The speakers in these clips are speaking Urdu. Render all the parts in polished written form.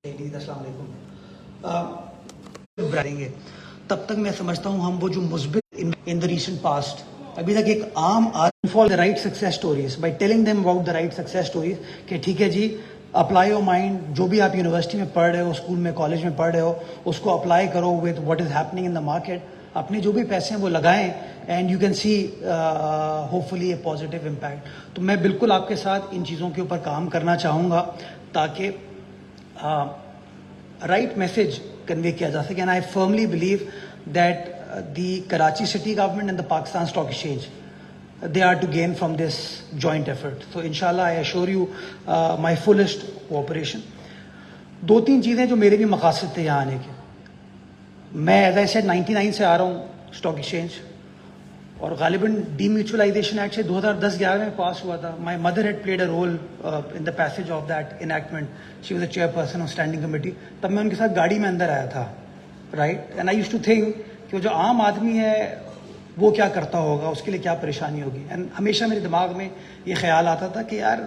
السلام علیکم. برائیں گے تب تک میں سمجھتا ہوں ہم وہ جو مثبت ان دا ریسنٹ پاسٹ ابھی تک ایک عام آدمی for the right success stories by telling them about the right success stories کہ ٹھیک ہے جی اپلائی یور مائنڈ, جو بھی آپ یونیورسٹی میں پڑھ رہے ہو, اسکول میں, کالج میں پڑھ رہے ہو, اس کو اپلائی کرو with what is happening in the market. اپنے جو بھی پیسے ہیں وہ لگائیں and you can see hope fully a positive impact. تو میں بالکل آپ کے ساتھ ان چیزوں کے اوپر کام کرنا چاہوں گا تاکہ رائٹ میسج کنوے کیا جا سکے. And I firmly believe that the Karachi city government and the Pakistan stock exchange they are to gain from this joint effort. So inshallah I assure you my fullest cooperation. دو تین چیزیں جو میرے بھی مقاصد تھے یہاں آنے کے. میں ایز آئی سیڈ 99 سے آ رہا ہوں اسٹاک ایکسچینج, اور غالباً ڈی میوچلائزیشن ایکٹ سے 2010-11 میں پاس ہوا تھا. My mother had played a role in the passage of that enactment. She was a chairperson of standing committee. تب میں ان کے ساتھ گاڑی میں اندر آیا تھا, right. And I used to think کہ جو عام آدمی ہے وہ کیا کرتا ہوگا, اس کے لیے کیا پریشانی ہوگی. اینڈ ہمیشہ میرے دماغ میں یہ خیال آتا تھا کہ یار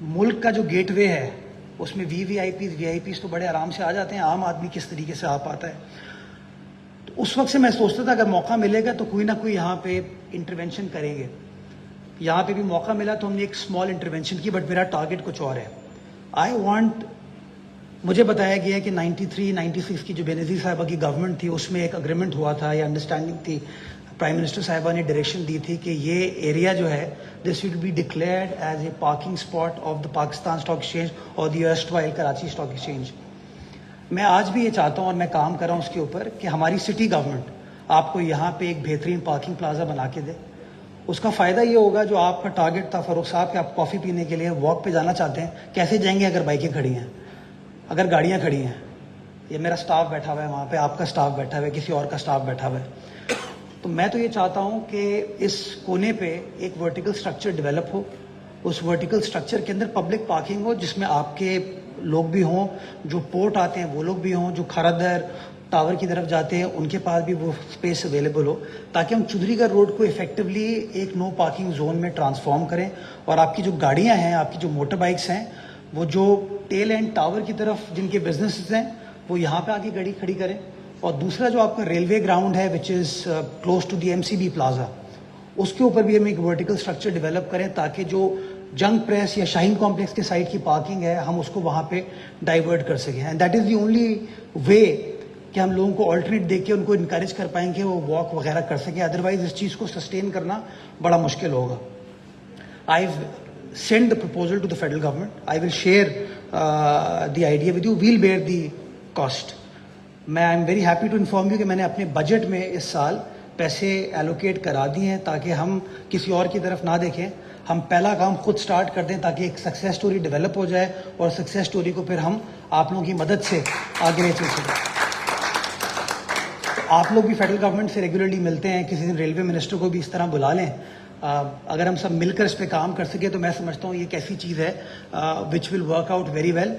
ملک کا جو گیٹ وے ہے اس میں وی آئی پیز تو بڑے آرام سے آ جاتے ہیں, عام آدمی کس طریقے سے آ پاتا ہے. تو اس وقت سے میں سوچتا تھا اگر موقع ملے گا تو کوئی نہ کوئی یہاں پہ انٹروینشن کریں گے. یہاں پہ بھی موقع ملا تو ہم نے ایک اسمال انٹروینشن کی, بٹ میرا ٹارگیٹ کچھ اور ہے. آئی وانٹ, مجھے بتایا گیا ہے کہ 93-96 کی جو بینظیر صاحبہ کی گورنمنٹ تھی اس میں ایک اگریمنٹ ہوا تھا یا انڈرسٹینڈنگ تھی, پرائم منسٹر صاحبہ نے ڈائریکشن دی تھی کہ یہ ایریا جو ہے this will be declared as a parking spot of the Pakistan stock exchange اور the erstwhile Karachi stock exchange. میں آج بھی یہ چاہتا ہوں اور میں کام کر رہا ہوں اس کے اوپر کہ ہماری سٹی گورنمنٹ آپ کو یہاں پہ ایک بہترین پارکنگ پلازا بنا کے دے. اس کا فائدہ یہ ہوگا جو آپ کا ٹارگیٹ تھا فاروق صاحب کہ آپ کافی پینے کے لیے واک پہ جانا چاہتے ہیں, کیسے جائیں گے اگر بائکیں کھڑی ہیں, اگر گاڑیاں کھڑی ہیں. یہ میرا سٹاف بیٹھا ہوا ہے وہاں پہ, آپ کا سٹاف بیٹھا ہوا ہے, کسی اور کا سٹاف بیٹھا ہوا ہے. تو میں تو یہ چاہتا ہوں کہ اس کونے پہ ایک ورٹیکل سٹرکچر ڈیولپ ہو. اس ورٹیکل سٹرکچر کے اندر پبلک پارکنگ ہو جس میں آپ کے لوگ بھی ہوں, جو پورٹ آتے ہیں وہ لوگ بھی ہوں, جو کھارادر ٹاور کی طرف جاتے ہیں ان کے پاس بھی وہ اسپیس اویلیبل ہو, تاکہ ہم چودھری گڑھ روڈ کو افیکٹولی ایک نو پارکنگ زون میں ٹرانسفارم کریں. اور آپ کی جو گاڑیاں ہیں, آپ کی جو موٹر بائکس ہیں, وہ جو ٹیل اینڈ ٹاور کی طرف جن کے بزنسز ہیں وہ یہاں پہ آ کے گاڑی کھڑی کریں. اور دوسرا جو آپ کا ریلوے گراؤنڈ ہے which is close to the MCB plaza, اس کے اوپر بھی ہم ایک ورٹیکل اسٹرکچر ڈیولپ کریں تاکہ جو جنگ پریس یا شاہین کمپلیکس کے سائڈ کی پارکنگ ہے ہم اس کو وہاں پہ ڈائیورٹ کر سکیں. And that is the only way کہ ہم لوگوں کو آلٹرنیٹ دے کے ان کو انکریج کر پائیں گے وہ واک وغیرہ کر سکیں. ادروائز اس چیز کو سسٹین کرنا بڑا مشکل ہوگا. آئی send the proposal to the federal government. I will share the idea with you. We'll bear the cost. میں I am very happy to inform you کہ میں نے اپنے بجٹ میں اس سال پیسے ایلوکیٹ کرا دیے ہیں تاکہ ہم کسی اور کی طرف نہ دیکھیں, ہم پہلا کام خود سٹارٹ کر دیں تاکہ ایک سکسیس سٹوری ڈیولپ ہو جائے اور سکسیس سٹوری کو پھر ہم آپ لوگوں کی مدد سے آگے لے چل سکیں. آپ لوگ بھی فیڈرل گورنمنٹ سے ریگولرلی ملتے ہیں, کسی دن ریلوے منسٹر کو بھی اس طرح بلا لیں. اگر ہم سب مل کر اس پہ کام کر سکیں تو میں سمجھتا ہوں یہ ایک ایسی چیز ہے which will work out very well.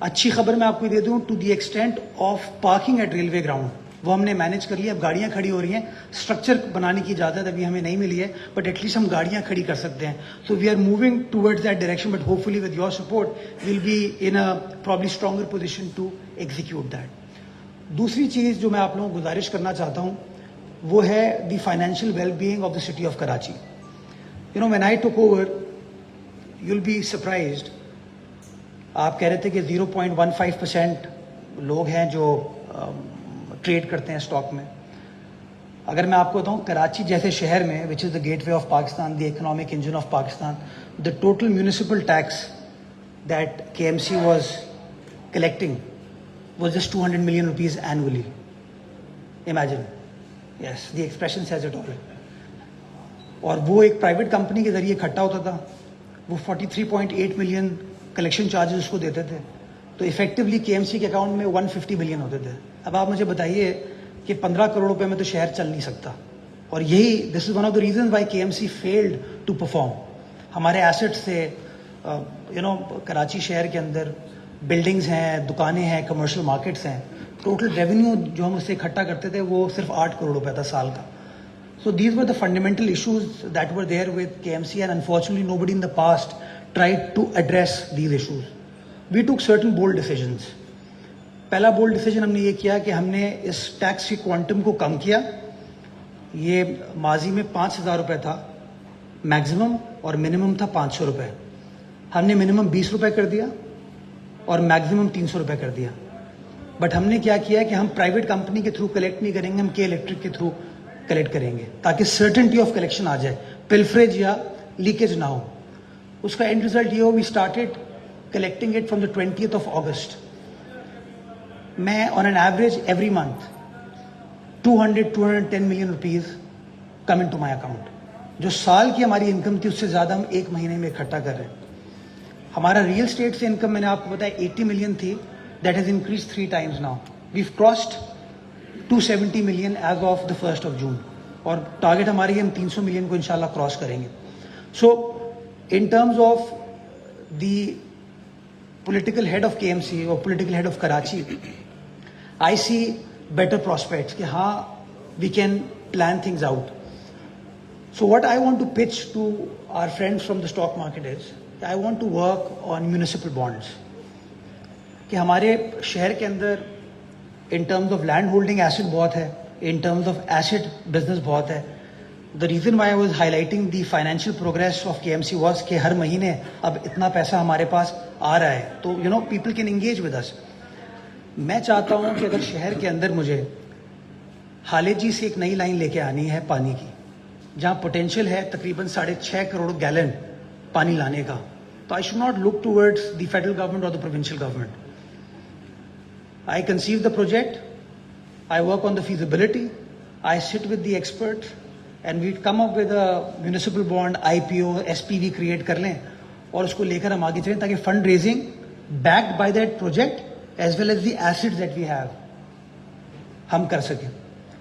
اچھی خبر میں آپ کو دے دوں, to the extent of parking at railway ground وہ ہم نے مینیج کر لیا. اب گاڑیاں کھڑی ہو رہی ہیں, اسٹرکچر بنانے کی اجازت ابھی ہمیں نہیں ملی ہے, بٹ ایٹ لیسٹ ہم گاڑیاں کھڑی کر سکتے ہیں. So we are moving towards that direction, but hopefully with your support will be in a probably stronger position to execute that. دوسری چیز جو میں آپ لوگوں کو گزارش کرنا چاہتا ہوں وہ ہے the financial well being of the city of Karachi. You know, when I took over, you'll be surprised. آپ کہہ رہے تھے کہ 0.15% لوگ ہیں جو ٹریڈ کرتے ہیں اسٹاک میں. اگر میں آپ کو بتاؤں کراچی جیسے شہر میں which is the gateway of Pakistan, the economic engine of Pakistan, the total municipal tax that KMC was collecting was just 200 million rupees annually. Imagine. Yes, the expression says it all. اور وہ ایک پرائیویٹ کمپنی کے ذریعے اکٹھا ہوتا تھا. وہ 43.8 million کلیکشن چارجز اس کو دیتے تھے, تو افیکٹولی KMC کے اکاؤنٹ میں 150 billion ہوتے تھے. اب آپ مجھے بتائیے کہ 15 crore روپے میں تو شہر چل نہیں سکتا. اور یہی this is one of the reasons why KMC failed to perform. ہمارے ایسٹس سے کراچی شہر کے اندر بلڈنگز ہیں, دکانیں ہیں, کمرشل مارکیٹس ہیں. ٹوٹل ریونیو جو ہم اس سے اکٹھا کرتے تھے وہ صرف 8 crore روپے تھا سال کا. So these were the fundamental issues that were there with KMC, and unfortunately nobody in the past tried to address these issues. We took certain bold decisions. پہلا بولڈ ڈیسیجن ہم نے یہ کیا کہ ہم نے اس ٹیکس کی کوانٹم کو کم کیا. یہ ماضی میں 5,000 روپے تھا میکزیمم اور منیمم تھا 500 روپے. ہم نے منیمم 20 روپے کر دیا اور میکزیمم 300 روپے کر دیا. بٹ ہم نے کیا کیا کہ ہم پرائیویٹ کمپنی کے تھرو کلیکٹ نہیں کریں گے, ہم کے الیکٹرک کے تھرو کلیکٹ کریں گے تاکہ سرٹنٹی آف کلیکشن آ جائے, پلفریج یا لیکیج نہ ہو. اس کا اینڈ ریزلٹ یہ ہو, we started collecting it from the 20th of August. میں on an average every month 210 million rupees come in to my account. جو سال کی ہماری انکم تھی اس سے زیادہ ہم ایک مہینے میں اکٹھا کر رہے ہیں. ہمارا ریئل اسٹیٹ سے انکم میں نے آپ کو بتایا 80 ملین تھی, that has increase 3 times now. We've crossed 270 million as of the 1st of June, اور ٹارگیٹ ہماری ہم 300 ملین کو انشاءاللہ کراس کریں گے. So in terms of the political head of KMC اور political head of Karachi, I see better prospects کہ ہاں we can plan things out. So what I want to pitch to our friends from the stock market is I want to work on municipal bonds. کہ ہمارے شہر کے اندر in terms of land holding asset بہت ہے, in terms of asset business بہت ہے. The reason why I was highlighting the financial progress of KMC was کہ ہر مہینے اب اتنا پیسہ ہمارے پاس آ رہا ہے, تو people can engage with us. میں چاہتا ہوں کہ اگر شہر کے اندر مجھے حالیجی سے ایک نئی لائن لے کے آنی ہے پانی کی, جہاں پوٹینشیل ہے تقریباً 6.5 کروڑ گیلن پانی لانے کا, تو I should not look towards the federal government اور the provincial government. I conceive the project, I work on the feasibility, I sit with the experts and we come up with a municipal bond, IPO, SPV create کر لیں اور اس کو لے کر ہم آگے چلیں تاکہ fund raising backed by that project as well as the assets that we have ہم کر سکیں.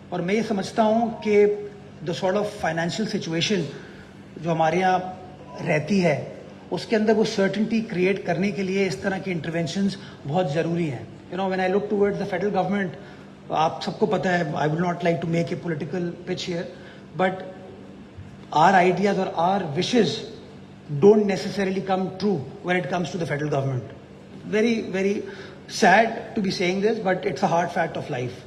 اور میں یہ سمجھتا ہوں کہ the sort of financial situation جو ہمارے یہاں رہتی ہے اس کے اندر وہ certainty کریٹ کرنے کے لیے اس طرح کے انٹروینشنز بہت ضروری ہیں. when I look towards the federal government, آپ سب کو پتہ ہے, I would not like to make a political pitch here, but our ideas or our wishes don't necessarily come true when it comes to the federal government. Very, very sad to be saying this, but it's a hard fact of life.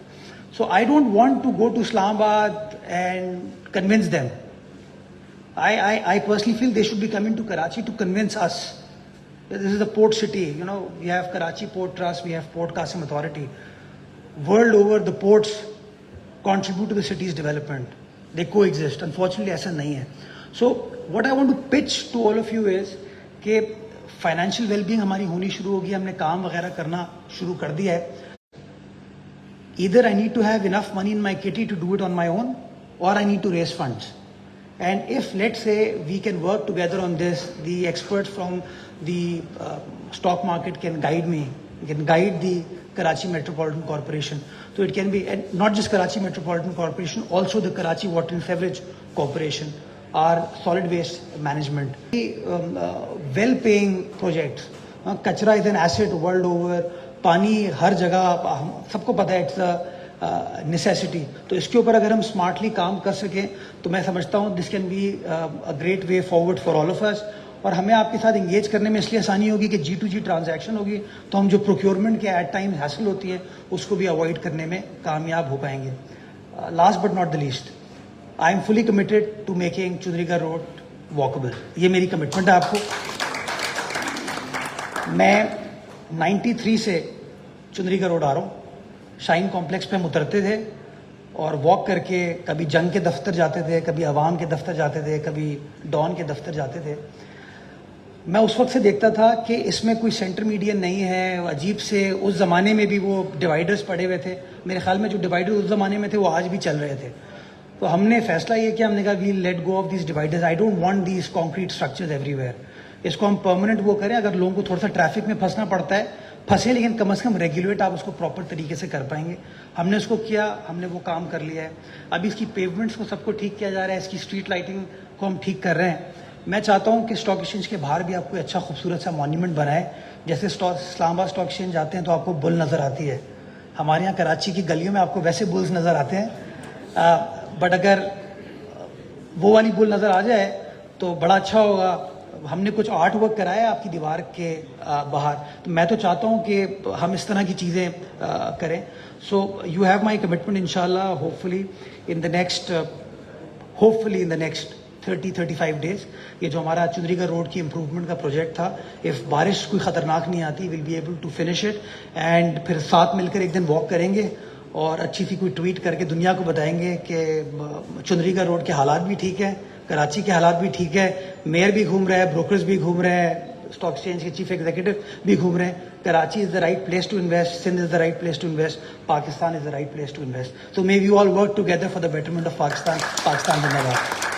So I don't want to go to Islamabad and convince them. I personally feel they should be coming to Karachi to convince us. This is a port city. We have Karachi Port Trust, we have Port Qasim Authority. World over, the ports contribute to the city's development. They coexist. Unfortunately, aisa nahi hai. So what I want to pitch to all of you is کہ فائنینشیل ویل بینگ ہماری ہونی شروع ہوگی, ہم نے کام وغیرہ کرنا شروع کر دیا ہے. Either I need to have enough money in my city to do it on my own, اور I need to raise funds. And if let's say we can work together on this, the experts from the stock market can guide me, can guide the Karachi metropolitan corporation. تو it can be not just Karachi metropolitan corporation, also the Karachi water and sewerage corporation, our solid waste management, well paying projects. Kachra is an asset world over, پانی ہر جگہ سب کو پتہ ہے, اٹس اے نیسیسٹی. تو اس کے اوپر اگر ہم اسمارٹلی کام کر سکیں تو میں سمجھتا ہوں this can be a great way forward for all of us. اور ہمیں آپ کے ساتھ انگیج کرنے میں اس لیے آسانی ہوگی کہ G2G ٹرانزیکشن ہوگی, تو ہم جو پروکیورمنٹ کے ایٹ ٹائم حاصل ہوتی ہے اس کو بھی اوائڈ کرنے میں کامیاب ہو پائیں گے. Last but not the least, I am fully committed to making Chundrigar road walkable. یہ میری کمٹمنٹ ہے آپ کو. میں 93 سے چندریگا روڈ آ رہا ہوں. شاہین کمپلیکس پہ ہم اترتے تھے اور واک کر کے کبھی جنگ کے دفتر جاتے تھے, کبھی عوام کے دفتر جاتے تھے, کبھی ڈان کے دفتر جاتے تھے. میں اس وقت سے دیکھتا تھا کہ اس میں کوئی سینٹر میڈین نہیں ہے, عجیب سے. اس زمانے میں بھی وہ ڈیوائڈرز پڑے ہوئے تھے, میرے خیال میں جو ڈیوائڈر اس زمانے میں تھے وہ آج بھی چل رہے تھے. تو ہم نے فیصلہ یہ کیا, ہم نے کہا we let go of these dividers. I don't want these concrete structures everywhere. اس کو ہم پرماننٹ وہ کریں, اگر لوگوں کو تھوڑا سا ٹریفک میں پھنسنا پڑتا ہے پھنسے, لیکن کم از کم ریگولیٹ آپ اس کو پراپر طریقے سے کر پائیں گے. ہم نے اس کو کیا, ہم نے وہ کام کر لیا ہے. ابھی اس کی پیومنٹس کو سب کو ٹھیک کیا جا رہا ہے, اس کی اسٹریٹ لائٹنگ کو ہم ٹھیک کر رہے ہیں. میں چاہتا ہوں کہ اسٹاک ایکسچینج کے باہر بھی آپ کو اچھا خوبصورت سا مانیومنٹ بنائے. جیسے اسلام آباد اسٹاک ایکسچینج جاتے ہیں تو آپ کو بل نظر آتی ہے, ہمارے یہاں کراچی کی گلیوں میں آپ کو ویسے بلز نظر آتے ہیں, بٹ اگر وہ والی بل نظر آ جائے تو بڑا اچھا ہوگا. ہم نے کچھ آرٹ ورک کرایا ہے آپ کی دیوار کے باہر, تو میں تو چاہتا ہوں کہ ہم اس طرح کی چیزیں کریں. So you have my commitment انشاءاللہ, hopefully in the next 30-35 days. یہ جو ہمارا چندری کا روڈ کی امپروومنٹ کا پروجیکٹ تھا, اف بارش کوئی خطرناک نہیں آتی, will be able to finish it, and پھر ساتھ مل کر ایک دن واک کریں گے اور اچھی سی کوئی ٹویٹ کر کے دنیا کو بتائیں گے کہ چندری کا روڈ کے حالات بھی ٹھیک ہے, کراچی کے حالات بھی ٹھیک ہے, میئر بھی گھوم رہے ہیں, بروکرز بھی گھوم رہے ہیں, اسٹاک ایکسچینج کے چیف ایگزیکٹو بھی گھوم رہے ہیں. Karachi is the right place to invest, Sindh is the right place to invest, Pakistan is the right place to invest. So may we all work together for the betterment of Pakistan. Pakistan zindabad.